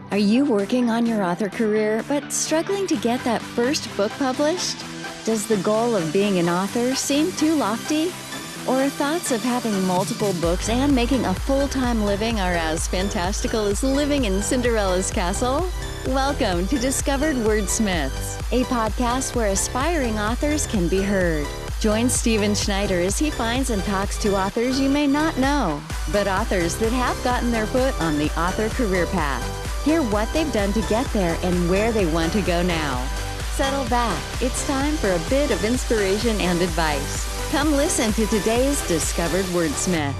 Are you working on your author career but struggling to get that first book published? Does the goal of being an author seem too lofty? Or thoughts of having multiple books and making a full-time living are as fantastical as living in Cinderella's castle? Welcome to Discovered Wordsmiths, a podcast where aspiring authors can be heard. Join Stephen Schneider as he finds and talks to authors you may not know, but authors that have gotten their foot on the author career path. Hear what they've done to get there and where they want to go now. Settle back. It's time for a bit of inspiration and advice. Come listen to today's Discovered Wordsmith.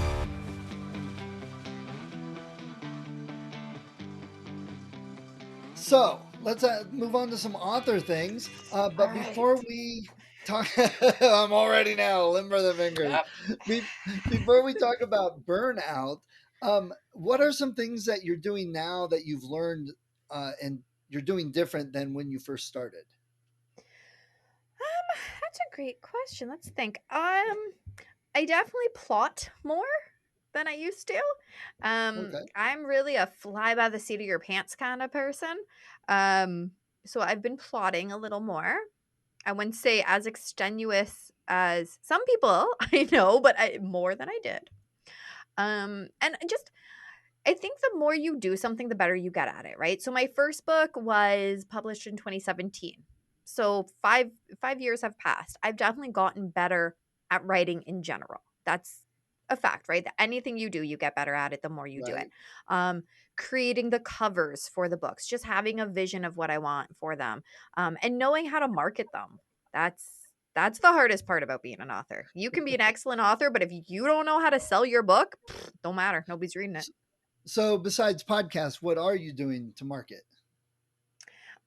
So let's move on to some author things. But before we talk, I'm already now limber the fingers. Before we talk about burnout, what are some things that you're doing now that you've learned and you're doing different than when you first started? That's a great question. Let's think. I definitely plot more than I used to. Okay. I'm really a fly by the seat of your pants kind of person. So I've been plotting a little more. I wouldn't say as extenuous as some people I know, but more than I did. And just I think the more you do something, the better you get at it, right? So my first book was published in 2017. So five years have passed. I've definitely gotten better at writing in general. That's a fact, right? That anything you do, you get better at it the more you do it. Right. Creating the covers for the books, just having a vision of what I want for them, and knowing how to market them. That's the hardest part about being an author. You can be an excellent author, but if you don't know how to sell your book, don't matter. Nobody's reading it. So besides podcasts, what are you doing to market?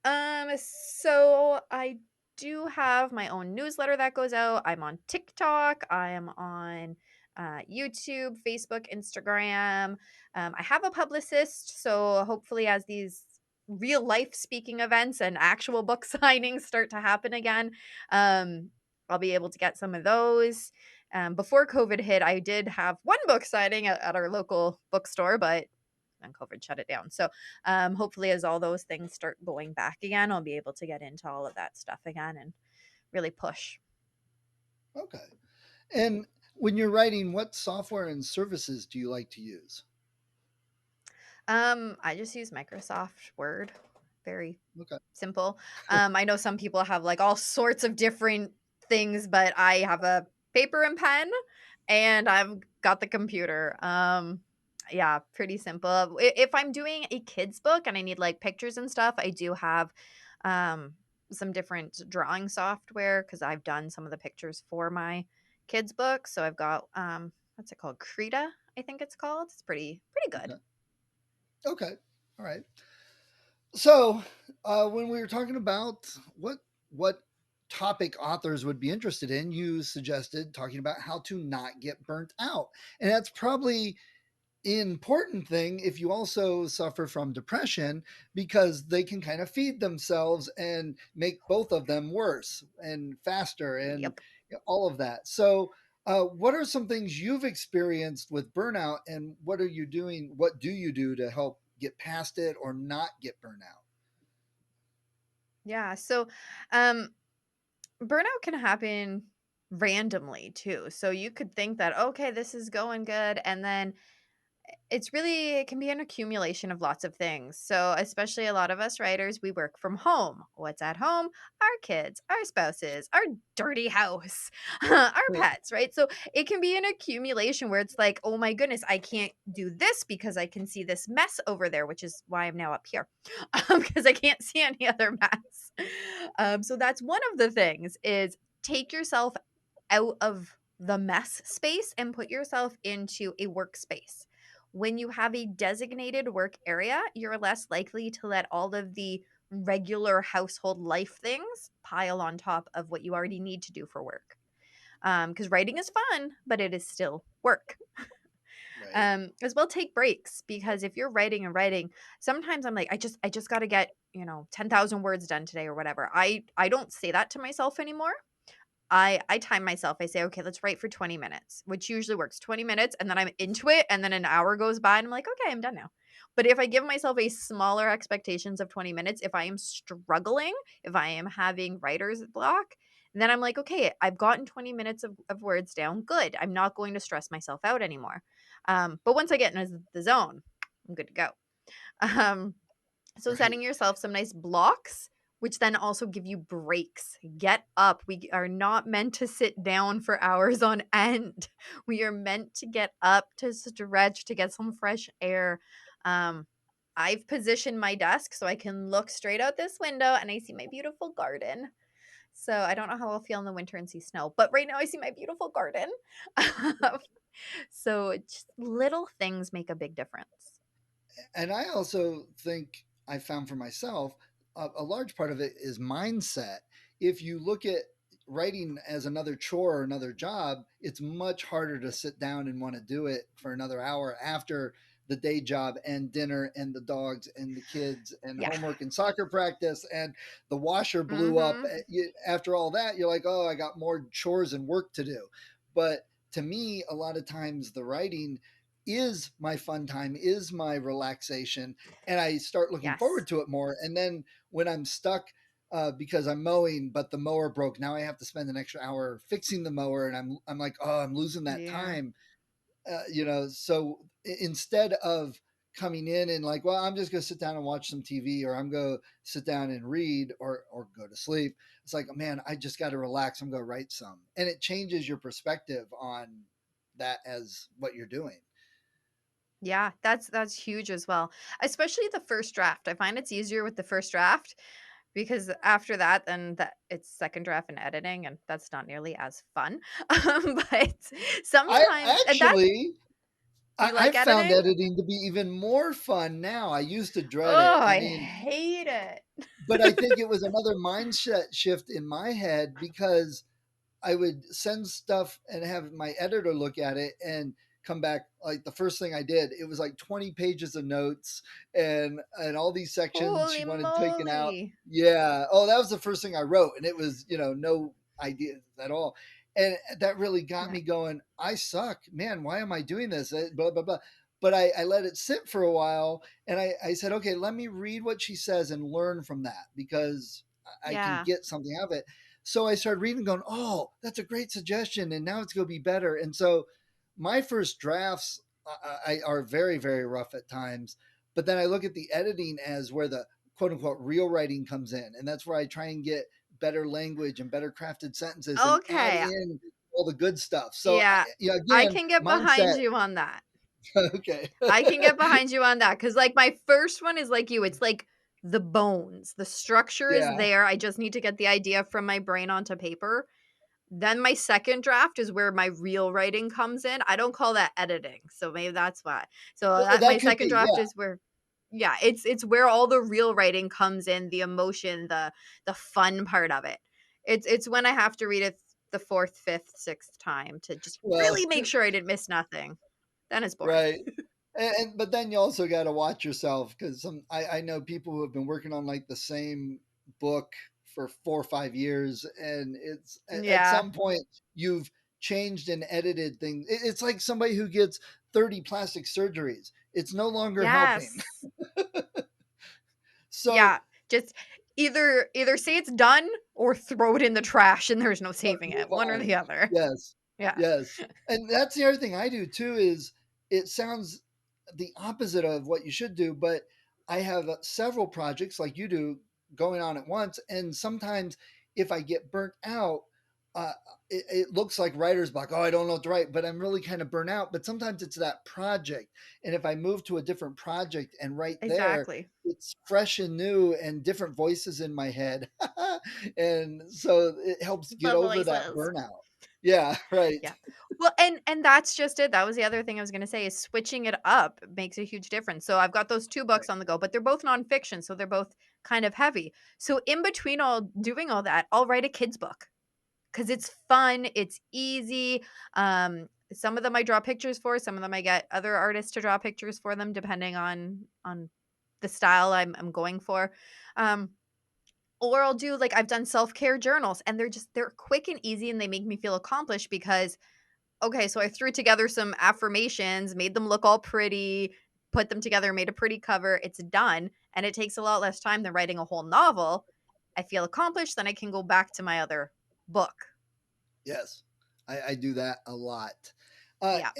So I do have my own newsletter that goes out. I'm on TikTok. I am on YouTube, Facebook, Instagram. I have a publicist, so hopefully, as these real life speaking events and actual book signings start to happen again, I'll be able to get some of those. Before COVID hit, I did have one book signing at our local bookstore, but then COVID shut it down. So hopefully, as all those things start going back again, I'll be able to get into all of that stuff again and really push. Okay. And when you're writing, what software and services do you like to use? I just use Microsoft Word. Very Okay. simple. I know some people have like all sorts of different things, but I have a paper and pen and I've got the computer. Yeah, pretty simple. If I'm doing a kids book and I need like pictures and stuff, I do have um some different drawing software because I've done some of the pictures for my kids book. So I've got what's it called? Krita, I think it's called. It's pretty good. Okay. Okay. All right. So, when we were talking about what topic authors would be interested in, you suggested talking about how to not get burnt out, and that's probably an important thing if you also suffer from depression because they can kind of feed themselves and make both of them worse and faster and Yep. all of that. So, what are some things you've experienced with burnout, and what are you doing? What do you do to help get past it or not get burnout? Yeah. So um burnout can happen randomly too. So you could think that, okay, this is going good. And then it can be an accumulation of lots of things. So, especially a lot of us writers, we work from home. What's at home? Our kids, our spouses, our dirty house, our pets, right? So, it can be an accumulation where it's like, oh my goodness, I can't do this because I can see this mess over there, which is why I'm now up here because I can't see any other mess. So, that's one of the things is take yourself out of the mess space and put yourself into a workspace. When you have a designated work area, you're less likely to let all of the regular household life things pile on top of what you already need to do for work. Because writing is fun, but it is still work. Right. As well, take breaks because if you're writing and writing, sometimes I'm like, I just got to get 10,000 words done today or whatever. I don't say that to myself anymore. I time myself. I say, okay, let's write for 20 minutes, which usually works 20 minutes. And then I'm into it. And then an hour goes by and I'm like, okay, I'm done now. But if I give myself a smaller expectations of 20 minutes, if I am struggling, if I am having writer's block, then I'm like, okay, I've gotten 20 minutes of words down. Good. I'm not going to stress myself out anymore. But once I get into the zone, I'm good to go. Um, so Right. setting yourself some nice blocks, which then also give you breaks. Get up. We are not meant to sit down for hours on end. We are meant to get up, to stretch, to get some fresh air. Um, I've positioned my desk so I can look straight out this window and I see my beautiful garden. So I don't know how I'll feel in the winter and see snow, but right now I see my beautiful garden. So just little things make a big difference. And I also think I found for myself a large part of it is mindset. If you look at writing as another chore or another job, it's much harder to sit down and want to do it for another hour after the day job and dinner and the dogs and the kids and Yeah. homework and soccer practice and the washer blew up. Mm-hmm. After all that, you're like, oh, I got more chores and work to do. But to me, a lot of times the writing is my fun time, is my relaxation, and I start looking Yes. forward to it more. And then when I'm stuck because I'm mowing, but the mower broke, now I have to spend an extra hour fixing the mower, and I'm like, oh, I'm losing that Yeah. time. So instead of coming in and like, well, I'm just going to sit down and watch some TV, or I'm going to sit down and read, or go to sleep. It's like, man, I just got to relax. I'm going to write some, and it changes your perspective on that as what you're doing. Yeah, that's huge as well. Especially the first draft. I find it's easier with the first draft because after that then that it's second draft and editing and that's not nearly as fun. But I sometimes and that actually, you I like found editing? editing to be even more fun now. I used to dread it. Oh, I I mean, hate it. but I think it was another mindset shift in my head because I would send stuff and have my editor look at it and come back like the first thing I did, it was like 20 pages of notes and all these sections she Holy wanted taken out. moly. Yeah. Oh, that was the first thing I wrote and it was, no idea at all. And that really got Yeah. me going, I suck. Man, why am I doing this? Blah blah blah. But I let it sit for a while and I said, okay, let me read what she says and learn from that because I can Yeah. get something out of it. So I started reading, going, "Oh, that's a great suggestion," and now it's going to be better. And so my first drafts are very, very rough at times, but then I look at the editing as where the quote unquote real writing comes in, and that's where I try and get better language and better crafted sentences and add Okay. in all the good stuff. So, Yeah. I again, can get behind mindset. you on that. Okay. I can get behind you on that because, like, my first one is like you. It's like the bones. The structure is Yeah. there. I just need to get the idea from my brain onto paper. Then my second draft is where my real writing comes in. I don't call that editing, so maybe that's why. So that my That could second be, draft yeah. is where, yeah, it's where all the real writing comes in, the emotion, the fun part of it. It's when I have to read it the fourth, fifth, sixth time to just Well, really make sure I didn't miss nothing. Then it's boring. right. And but then you also got to watch yourself because I know people who have been working on like the same book for 4 or 5 years, and it's at Yeah. some point you've changed and edited things. It's like somebody who gets 30 plastic surgeries. It's no longer helping. Yes. So Yeah. Just either say it's done or throw it in the trash and there's no saving it. move One or the on. other. Yes, Yeah. yes, and that's the other thing I do too. Is it sounds the opposite of what you should do, but I have several projects like you do going on at once, and sometimes if I get burnt out, uh, it looks like writer's block. Oh, I don't know what to write, but I'm really kind of burnt out. But sometimes it's that project, and if I move to a different project and write there, Exactly. it's fresh and new and different voices in my head, and so it helps get The over that voices. burnout. Yeah, right. Yeah. Well, and that's just it. That was the other thing I was going to say is switching it up makes a huge difference. So I've got those two Right. books on the go, but they're both nonfiction, so they're both kind of heavy. So in between all doing all that, I'll write a kids book because it's fun, it's easy. Some of them I draw pictures for, some of them I get other artists to draw pictures for them, depending on the style I'm going for. Um, or I'll do like I've done self-care journals and they're quick and easy and they make me feel accomplished because okay, so I threw together some affirmations, made them look all pretty, put them together, made a pretty cover, it's done, and it takes a lot less time than writing a whole novel. I feel accomplished, then I can go back to my other book. Yes, I do that a lot. Yeah.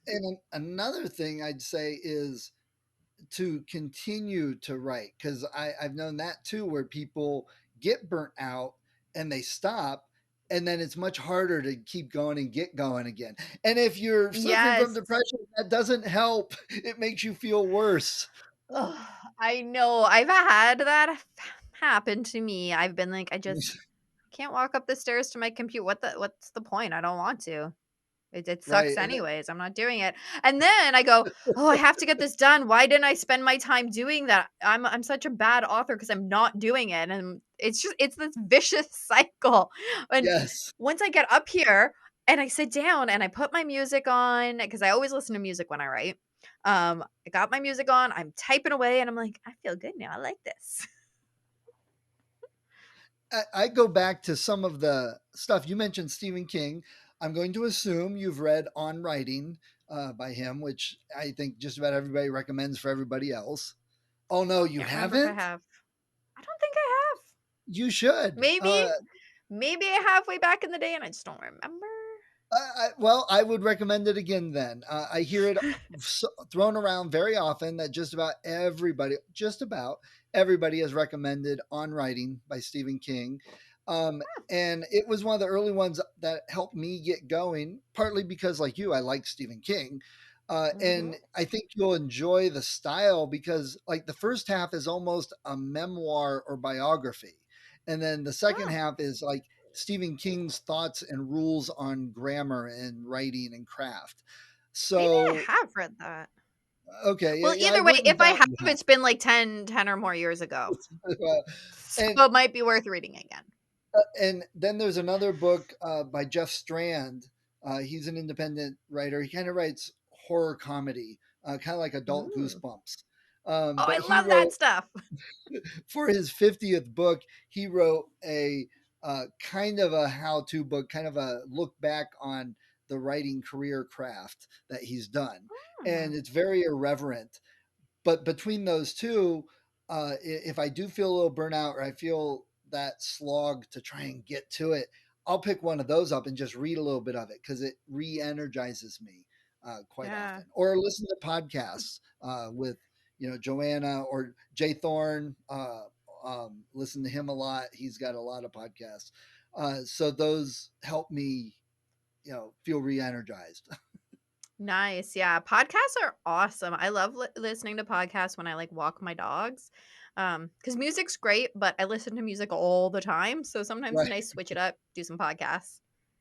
And another thing I'd say is to continue to write, because I've known that too, where people get burnt out and they stop, and then it's much harder to keep going and get going again. And if you're suffering from Yes. depression, that doesn't help. It makes you feel worse. Ugh, I know. I've had that happen to me. I've been like, I just can't walk up the stairs to my computer. What's the point? I don't want to. It Right. sucks anyways. I'm not doing it. And then I go, "Oh, I have to get this done. Why didn't I spend my time doing that? I'm such a bad author because I'm not doing it." And it's this vicious cycle. And Yes. once I get up here and I sit down and I put my music on because I always listen to music when I write. I got my music on, I'm typing away and I'm like, "I feel good now. I like this." I go back to some of the stuff you mentioned. Stephen King. I'm going to assume you've read On Writing by him, which I think just about everybody recommends for everybody else. Oh no, you Can't remember if I haven't? have. I don't think I have. You should. Maybe I have way back in the day and I just don't remember. Well, I would recommend it again then. I hear it thrown around very often that just about everybody has recommended On Writing by Stephen King. And it was one of the early ones that helped me get going, partly because, like you, I like Stephen King. Mhm. And I think you'll enjoy the style because, like, the first half is almost a memoir or biography. And then the second Oh, half is like Stephen King's thoughts and rules on grammar and writing and craft. maybe I So, have read that. okay, Well, I either way, if wouldn't I doubt have, you it's been like 10 or more years ago. have. So and it might be worth reading again. and then there's another book by Jeff Strand. He's an independent writer. He kind of writes horror comedy, kind of like Adult Ooh. Goosebumps. Oh, But I he love that wrote stuff. for his 50th book, he wrote a kind of a how-to book, kind of a look back on the writing career craft that he's done, Hmm. and it's very irreverent. But between those two, if I do feel a little burnout or I feel that slog to try and get to it, I'll pick one of those up and just read a little bit of it because it re-energizes me quite Yeah. often. Or listen to podcasts with Joanna or Jay Thorne. Listen to him a lot. He's got a lot of podcasts. So those help me, feel re-energized. Nice. Yeah. Podcasts are awesome. I love listening to podcasts when I like walk my dogs. Cuz music's great, but I listen to music all the time, so sometimes it's Right. nice to switch it up, do some podcasts.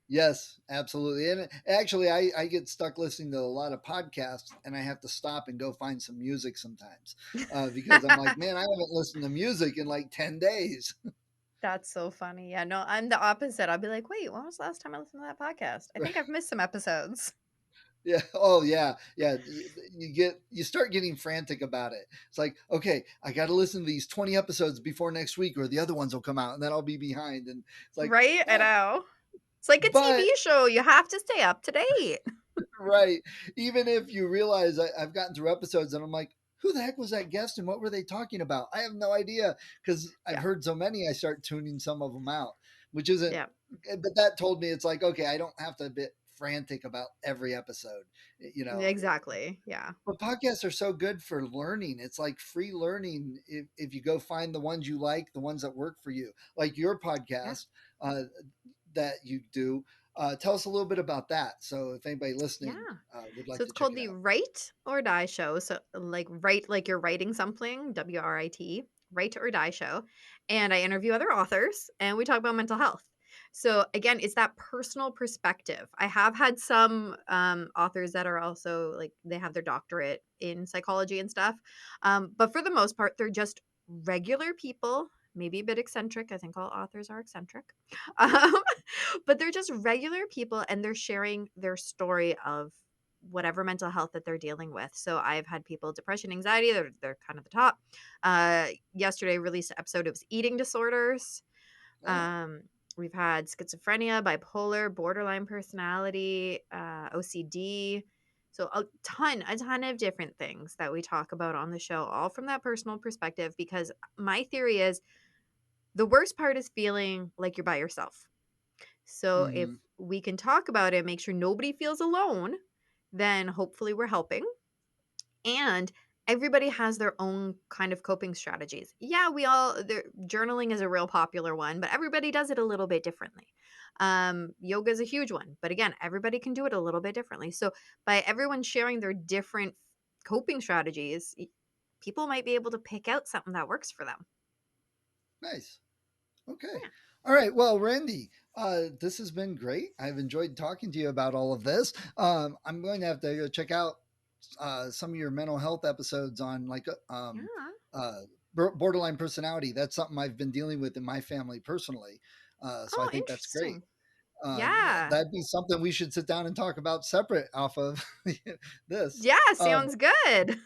Yes, absolutely. And actually, I get stuck listening to a lot of podcasts and I have to stop and go find some music sometimes because I'm like, man, I haven't listened to music in like 10 days. That's so funny. Yeah, no, I'm the opposite. I'll be like, "Wait, when was the last time I listened to that podcast? I think I've missed some episodes." Yeah. Oh, yeah. Yeah. You start getting frantic about it. It's like, okay, I got to listen to these 20 episodes before next week or the other ones will come out and then I'll be behind. And it's like, Right? I ah, know. It's like a but TV show. You have to stay up to date. right. Even if you realize I've gotten through episodes and I'm like, who the heck was that guest and what were they talking about? I have no idea because I've Yeah. heard so many, I start tuning some of them out, which isn't, Yeah. but that told me it's like, okay, I don't have to be frantic about every episode, you know. Exactly. Yeah. But podcasts are so good for learning. It's like free learning if you go find the ones you like, the ones that work for you, like your Yeah. podcast uh, that you do. Tell us a little bit about that. So if anybody listening Yeah. would So like it's to check called it the out. Write or Die Show. So like write like you're writing something, WRIT, Write or Die Show. And I interview other authors and we talk about mental health. So again, it's that personal perspective. I have had some authors that are also like they have their doctorate in psychology and stuff. But for the most part, they're just regular people, maybe a bit eccentric. I think all authors are eccentric. Um, but they're just regular people and they're sharing their story of whatever mental health that they're dealing with. So I've had people depression, anxiety, they're kind of the top. Yesterday released an episode of eating disorders. Oh, Um, we've had schizophrenia, bipolar, borderline personality, OCD. So a ton of different things that we talk about on the show, all from that personal perspective, because my theory is the worst part is feeling like you're by yourself. So if Hmm. we can talk about it, make sure nobody feels alone, then hopefully we're helping. And everybody has their own kind of coping strategies. Yeah, journaling is a real popular one, but everybody does it a little bit differently. Yoga is a huge one, but again, everybody can do it a little bit differently. So by everyone sharing their different coping strategies, people might be able to pick out something that works for them. Nice. Okay. Yeah. All right. Well, Randy, this has been great. I've enjoyed talking to you about all of this. I'm going to have to go check out some of your mental health episodes on like Yeah. uh, borderline personality. That's something I've been dealing with in my family personally. So I Oh, think that's great. interesting. Yeah. That'd be something we should sit down and talk about separate off of this. Yeah, Um, sounds good.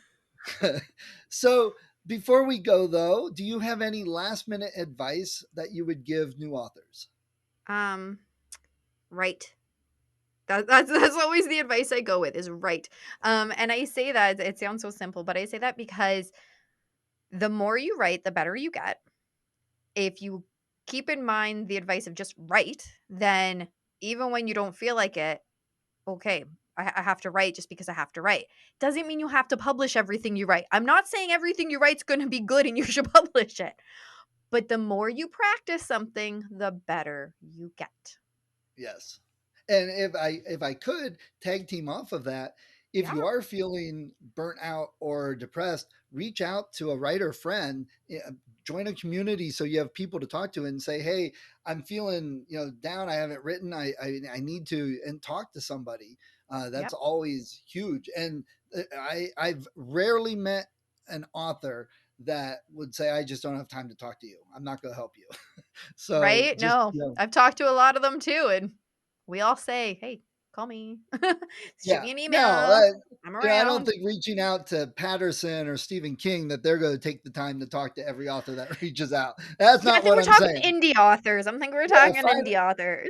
so before we go, though, do you have any last minute advice that you would give new authors? Um, right. That's always the advice I go with is right. And I say that it sounds so simple, but I say that because the more you write, the better you get. If you keep in mind the advice of just write, then even when you don't feel like it, okay, I have to write just because I have to write. Doesn't mean you have to publish everything you write. I'm not saying everything you write's going to be good and you should publish it. But the more you practice something, the better you get. Yes. And if I could tag team off of that, if Yeah. you are feeling burnt out or depressed, reach out to a writer friend, join a community so you have people to talk to and say, "Hey, I'm feeling, down. I haven't written. I need to," and talk to somebody. That's Yep. always huge. And I've rarely met an author that would say, "I just don't have time to talk to you. I'm not going to help you." So Right? just, No. I've talked to a lot of them too, and we all say, "Hey, call me. Shoot yeah, me an no, email. I'm I don't around." think reaching out to Patterson or Stephen King that they're going to take the time to talk to every author that reaches out. That's Yeah, I not think what we're I'm talking saying. indie authors. I'm thinking we're Yeah, talking indie authors.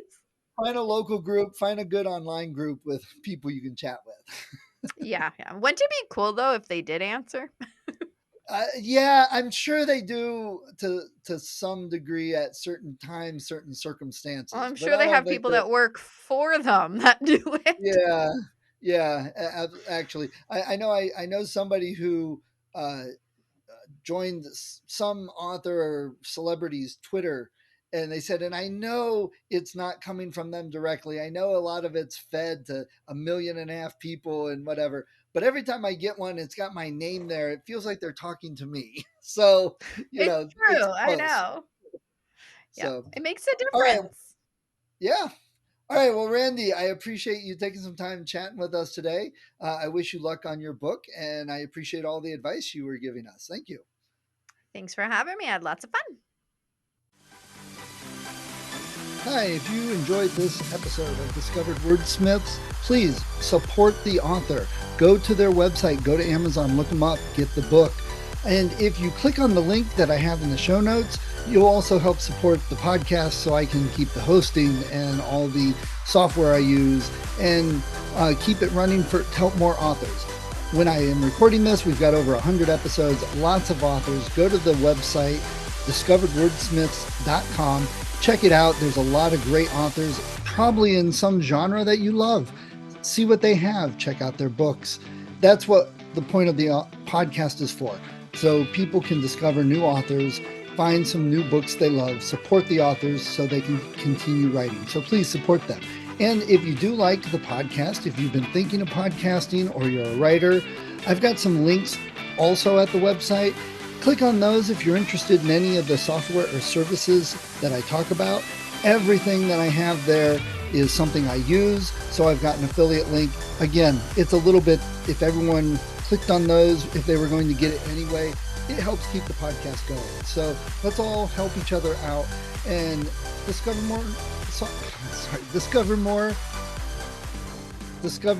find a local group, find a good online group with people you can chat with. Yeah, yeah. Wouldn't it be cool though if they did answer? Yeah, I'm sure they do to some degree at certain times, certain Well, circumstances, I'm but sure I they don't have think people that. that work for them that do it. Yeah, yeah. Actually, I know somebody who uh, joined some author or celebrity's Twitter, and they said, and I know it's not coming from them directly. I know a lot of it's fed to 1.5 million people and whatever. But every time I get one, it's got my name there. It feels like they're talking to me. So, It's it's true. I close. know. Yeah, So, it makes a all right. difference. Yeah. All right. Well, Randy, I appreciate you taking some time chatting with us today. I wish you luck on your book, and I appreciate all the advice you were giving us. Thank you. Thanks for having me. I had lots of fun. Hi, if you enjoyed this episode of Discovered Wordsmiths, please support the author. Go to their website, go to Amazon, look them up, get the book. And if you click on the link that I have in the show notes, you'll also help support the podcast so I can keep the hosting and all the software I use and keep it running to help more authors. When I am recording this, we've got over 100 episodes, lots of authors. Go to the website, discoveredwordsmiths.com. Check it out. There's a lot of great authors, probably in some genre that you love. See what they have. Check out their books. That's what the point of the podcast is for. So people can discover new authors, find some new books they love, support the authors so they can continue writing. So please support them. And if you do like the podcast, if you've been thinking of podcasting or you're a writer, I've got some links also at the website. Click on those if you're interested in any of the software or services that I talk about. Everything that I have there is something I use, so I've got an affiliate link. Again, it's a little bit, if everyone clicked on those, if they were going to get it anyway, it helps keep the podcast going. So let's all help each other out and discover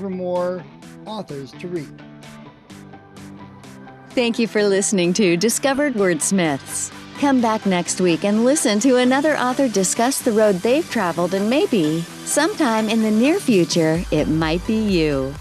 more authors to read. Thank you for listening to Discovered Wordsmiths. Come back next week and listen to another author discuss the road they've traveled, and maybe, sometime in the near future, it might be you.